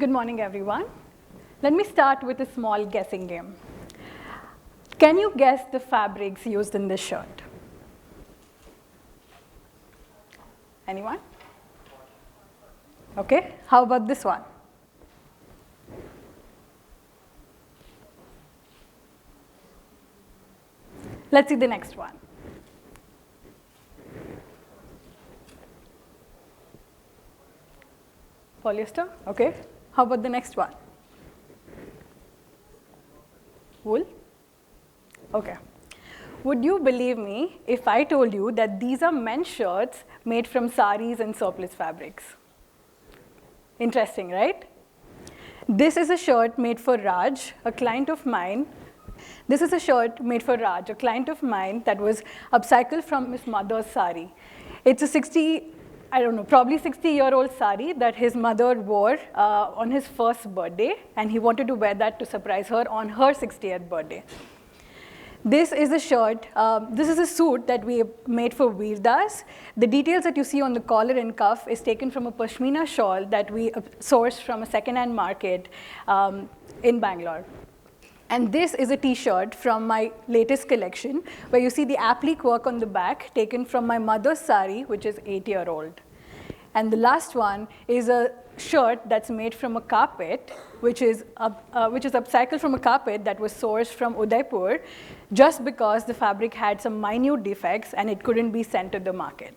Good morning, everyone. Let me start with a small guessing game. Can you guess the fabrics used in this shirt? Anyone? Okay, how about this one? Let's see the next one. Polyester, okay. How about the next one? Wool? Okay. Would you believe me if I told you that these are men's shirts made from sarees and surplus fabrics? Interesting, right? This is a shirt made for Raj, a client of mine. This is a shirt made for Raj, a client of mine that was upcycled from his mother's sari. It's a probably 60-year-old sari that his mother wore on his first birthday, and he wanted to wear that to surprise her on her 60th birthday. This is a shirt, this is a suit that we made for Veerdas. The details that you see on the collar and cuff is taken from a pashmina shawl that we sourced from a second-hand market in Bangalore. And this is a t-shirt from my latest collection, where you see the applique work on the back taken from my mother's sari, which is 8-year-old. And the last one is a shirt that's made from a carpet, which is upcycled from a carpet that was sourced from Udaipur, just because the fabric had some minute defects and it couldn't be sent to the market.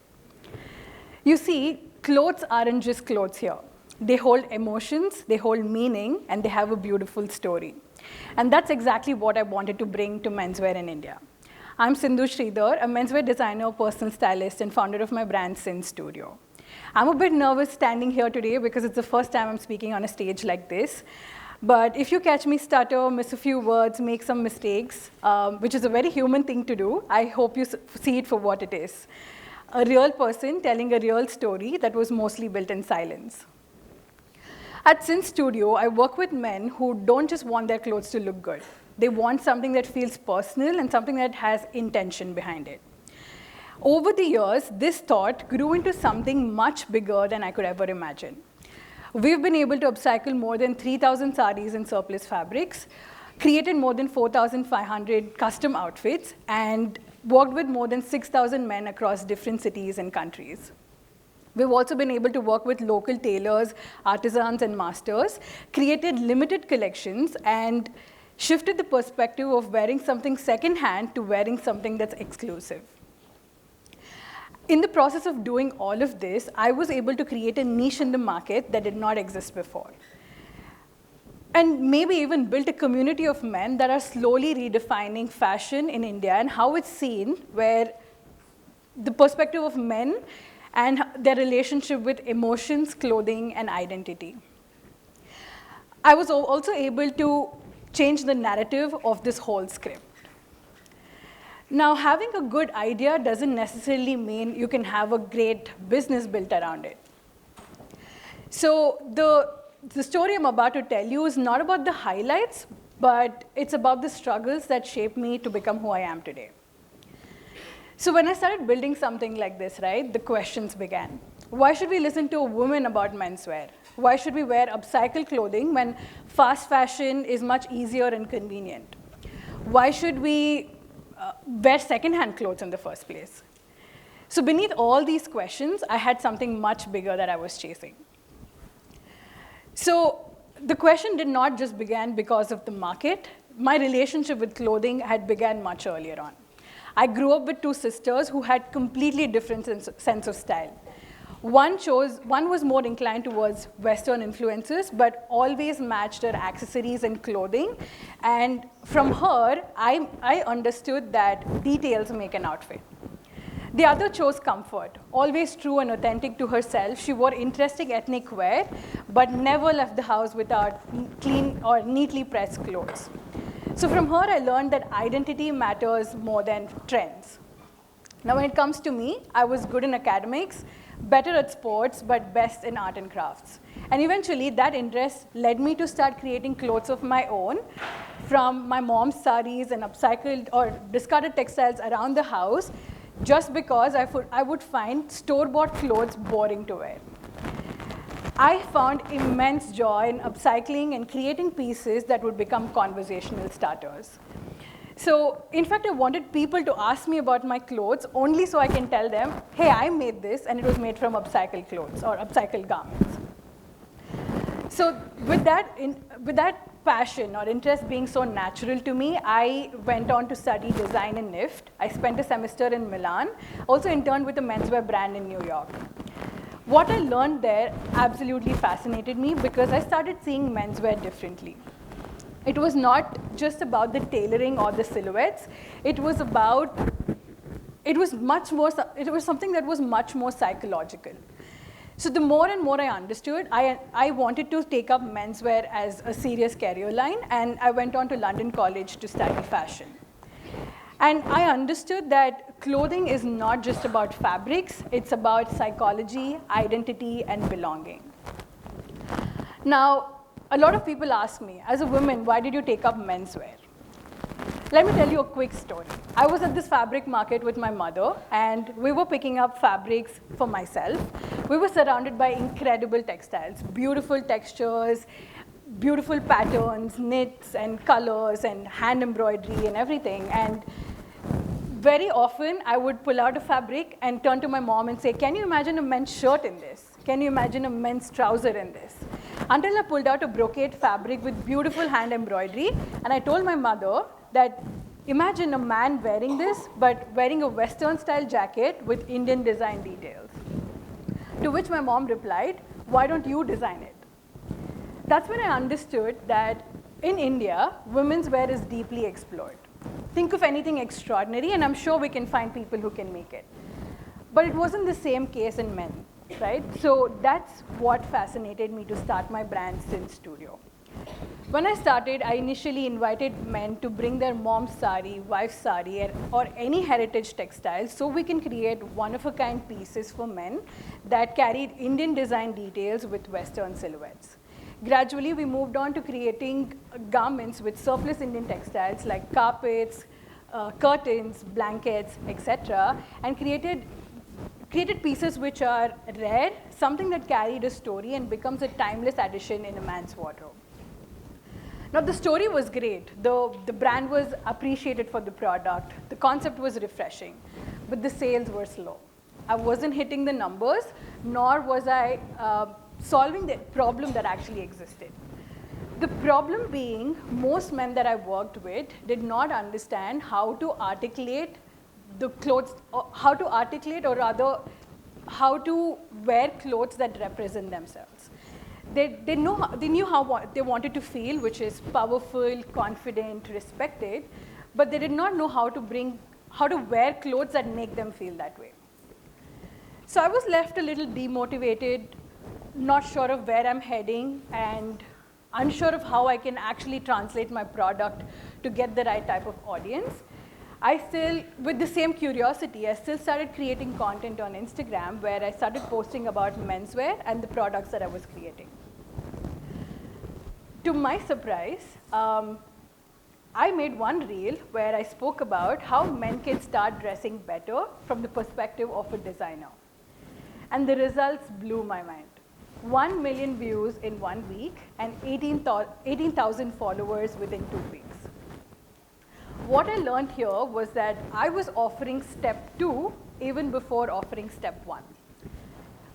You see, clothes aren't just clothes here. They hold emotions, they hold meaning, and they have a beautiful story. And that's exactly what I wanted to bring to menswear in India. I'm Sindhu Sridhar, a menswear designer, personal stylist, and founder of my brand, Sin Studio. I'm a bit nervous standing here today because it's the first time I'm speaking on a stage like this. But if you catch me stutter, miss a few words, make some mistakes, which is a very human thing to do, I hope you see it for what it is. A real person telling a real story that was mostly built in silence. At Sin Studio, I work with men who don't just want their clothes to look good. They want something that feels personal and something that has intention behind it. Over the years, this thought grew into something much bigger than I could ever imagine. We've been able to upcycle more than 3,000 sarees and surplus fabrics, created more than 4,500 custom outfits, and worked with more than 6,000 men across different cities and countries. We've also been able to work with local tailors, artisans, and masters, created limited collections, and shifted the perspective of wearing something secondhand to wearing something that's exclusive. In the process of doing all of this, I was able to create a niche in the market that did not exist before. And maybe even built a community of men that are slowly redefining fashion in India and how it's seen, where the perspective of men and their relationship with emotions, clothing, and identity. I was also able to change the narrative of this whole script. Now, having a good idea doesn't necessarily mean you can have a great business built around it. So the story I'm about to tell you is not about the highlights, but it's about the struggles that shaped me to become who I am today. So when I started building something like this, right, the questions began. Why should we listen to a woman about menswear? Why should we wear upcycled clothing when fast fashion is much easier and convenient? Why should we wear secondhand clothes in the first place? So beneath all these questions, I had something much bigger that I was chasing. So the question did not just begin because of the market. My relationship with clothing had begun much earlier on. I grew up with two sisters who had completely different sense of style. One was more inclined towards Western influences, but always matched her accessories and clothing. And from her, I understood that details make an outfit. The other chose comfort. Always true and authentic to herself, she wore interesting ethnic wear, but never left the house without clean or neatly pressed clothes. So from her, I learned that identity matters more than trends. Now, when it comes to me, I was good in academics, better at sports, but best in art and crafts. And eventually, that interest led me to start creating clothes of my own, from my mom's sarees and upcycled or discarded textiles around the house, just because I would find store-bought clothes boring to wear. I found immense joy in upcycling and creating pieces that would become conversational starters. So, in fact, I wanted people to ask me about my clothes only so I can tell them, hey, I made this, and it was made from upcycled clothes or upcycled garments. So with that passion or interest being so natural to me, I went on to study design in NIFT. I spent a semester in Milan, also interned with a menswear brand in New York. What I learned there absolutely fascinated me because I started seeing menswear differently. It was not just about the tailoring or the silhouettes. It was something that was much more psychological. So the more and more I understood, I wanted to take up menswear as a serious career line, and I went on to London College to study fashion. And I understood that clothing is not just about fabrics, it's about psychology, identity, and belonging. Now, a lot of people ask me, as a woman, why did you take up menswear? Let me tell you a quick story. I was at this fabric market with my mother, and we were picking up fabrics for myself. We were surrounded by incredible textiles, beautiful textures, beautiful patterns, knits and colors and hand embroidery and everything. And very often, I would pull out a fabric and turn to my mom and say, can you imagine a men's shirt in this? Can you imagine a men's trouser in this? Until I pulled out a brocade fabric with beautiful hand embroidery, and I told my mother that imagine a man wearing this, but wearing a Western style jacket with Indian design details. To which my mom replied, why don't you design it? That's when I understood that in India, women's wear is deeply explored. Think of anything extraordinary, and I'm sure we can find people who can make it. But it wasn't the same case in men, right? So that's what fascinated me to start my brand, Sindhu Studio. When I started, I initially invited men to bring their mom's sari, wife's sari, or any heritage textiles so we can create one-of-a-kind pieces for men that carried Indian design details with Western silhouettes. Gradually, we moved on to creating garments with surplus Indian textiles like carpets, curtains, blankets, etc., and created pieces which are rare, something that carried a story and becomes a timeless addition in a man's wardrobe. Now, the story was great. The brand was appreciated for the product. The concept was refreshing, but the sales were slow. I wasn't hitting the numbers, nor was I solving the problem that actually existed. The problem being, most men that I worked with did not understand how to articulate the clothes, or how to wear clothes that represent themselves. They knew how they wanted to feel, which is powerful, confident, respected, but they did not know how to wear clothes that make them feel that way. So I was left a little demotivated, not sure of where I'm heading, and unsure of how I can actually translate my product to get the right type of audience. With the same curiosity, I still started creating content on Instagram where I started posting about menswear and the products that I was creating. To my surprise, I made one reel where I spoke about how men can start dressing better from the perspective of a designer. And the results blew my mind. 1 million views in 1 week and 18,000 followers within 2 weeks. What I learned here was that I was offering step 2 even before offering step 1.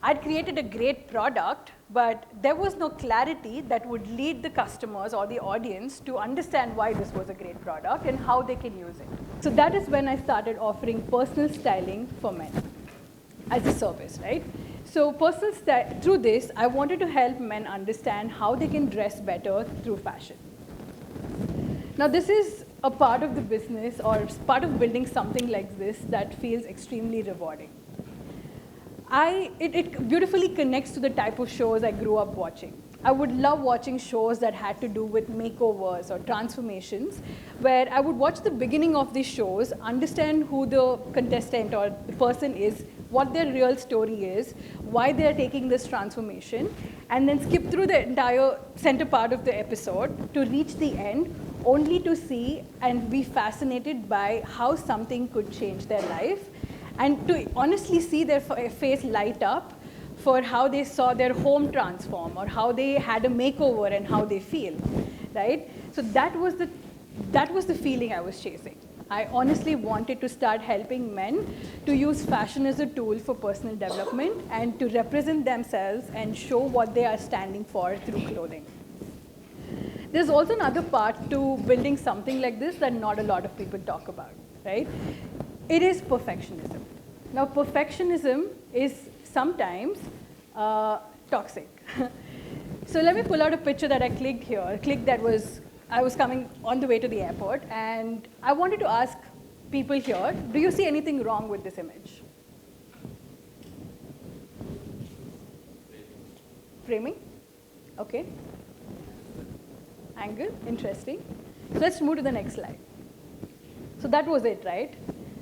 I'd created a great product, but there was no clarity that would lead the customers or the audience to understand why this was a great product and how they can use it. So that is when I started offering personal styling for men as a service, right? So through this, I wanted to help men understand how they can dress better through fashion. Now, this is a part of the business or part of building something like this that feels extremely rewarding. It beautifully connects to the type of shows I grew up watching. I would love watching shows that had to do with makeovers or transformations, where I would watch the beginning of these shows, understand who the contestant or the person is, what their real story is, why they're taking this transformation, and then skip through the entire center part of the episode to reach the end, only to see and be fascinated by how something could change their life, and to honestly see their face light up for how they saw their home transform or how they had a makeover and how they feel, right? So that was the feeling I was chasing. I honestly wanted to start helping men to use fashion as a tool for personal development and to represent themselves and show what they are standing for through clothing. There's also another part to building something like this that not a lot of people talk about, right? It is perfectionism. Now, perfectionism is sometimes toxic. So let me pull out a picture that I clicked here, a click that I was coming on the way to the airport, and I wanted to ask people here, do you see anything wrong with this image? Framing? Okay. Angle, interesting. So let's move to the next slide. So that was it, right?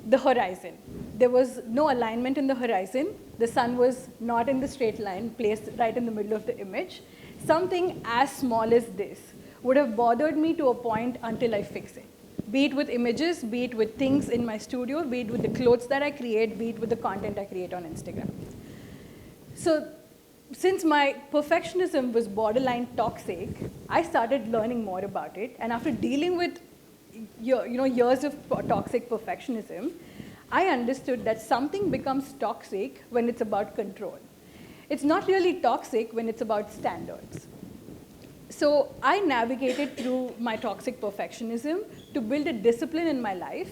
The horizon. There was no alignment in the horizon. The sun was not in the straight line, placed right in the middle of the image. Something as small as this would have bothered me to a point until I fix it. Be it with images, be it with things in my studio, be it with the clothes that I create, be it with the content I create on Instagram. So since my perfectionism was borderline toxic, I started learning more about it. And after dealing with years of toxic perfectionism, I understood that something becomes toxic when it's about control. It's not really toxic when it's about standards. So I navigated through my toxic perfectionism to build a discipline in my life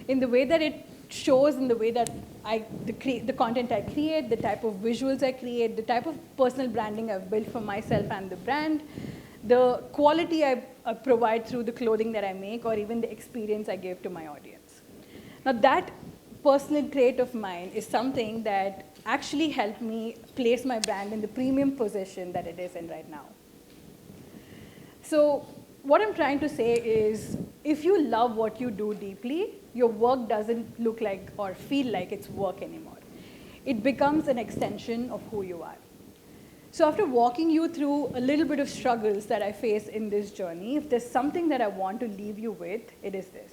in the way that it shows in the way that the content I create, the type of visuals I create, the type of personal branding I've built for myself and the brand, the quality I provide through the clothing that I make, or even the experience I give to my audience. Now that personal trait of mine is something that actually helped me place my brand in the premium position that it is in right now. So what I'm trying to say is, if you love what you do deeply, your work doesn't look like or feel like it's work anymore. It becomes an extension of who you are. So after walking you through a little bit of struggles that I face in this journey, if there's something that I want to leave you with, it is this.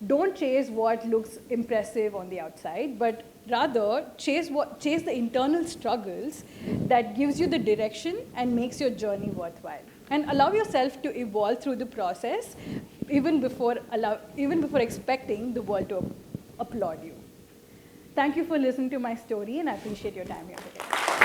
Don't chase what looks impressive on the outside, but rather chase the internal struggles that gives you the direction and makes your journey worthwhile. And allow yourself to evolve through the process, even before expecting the world to applaud you. Thank you for listening to my story, and I appreciate your time here today.